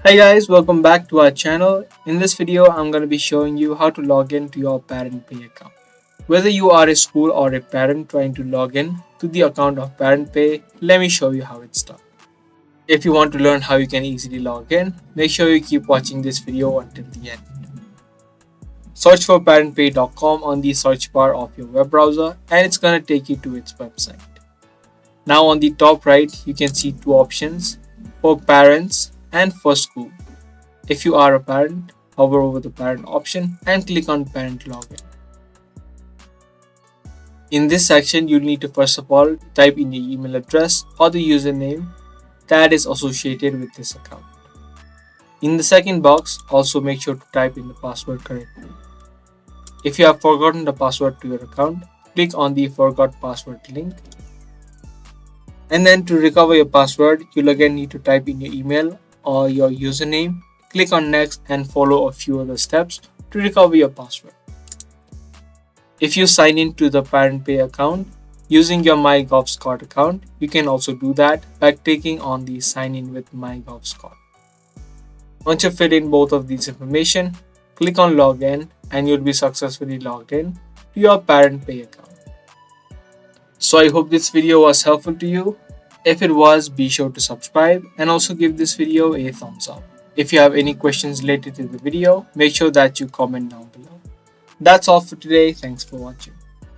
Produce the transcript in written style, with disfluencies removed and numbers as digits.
Hi guys, welcome back to our channel. In this video, I'm going to be showing you how to log in to your ParentPay account. Whether you are a school or a parent trying to log in to the account of ParentPay, let me show you how it's done. If you want to learn how you can easily log in, make sure you keep watching this video until the end. Search for parentpay.com on the search bar of your web browser and it's going to take you to its website. Now on the top right, you can see two options for parents and for school. If you are a parent, hover over the parent option and click on parent login. In this section, you'll need to first of all type in your email address or the username that is associated with this account. In the second box, also make sure to type in the password correctly. If you have forgotten the password to your account, click on the forgot password link. And then to recover your password, you'll again need to type in your email or your username, click on next and follow a few other steps to recover your password. If you sign in to the ParentPay account using your MyGovScot account, you can also do that by clicking on the sign in with MyGovScot. Once you fill in both of these information, click on login and you'll be successfully logged in to your ParentPay account. So I hope this video was helpful to you. If it was, be sure to subscribe and also give this video a thumbs up. If you have any questions related to the video, make sure that you comment down below. That's all for today. Thanks for watching.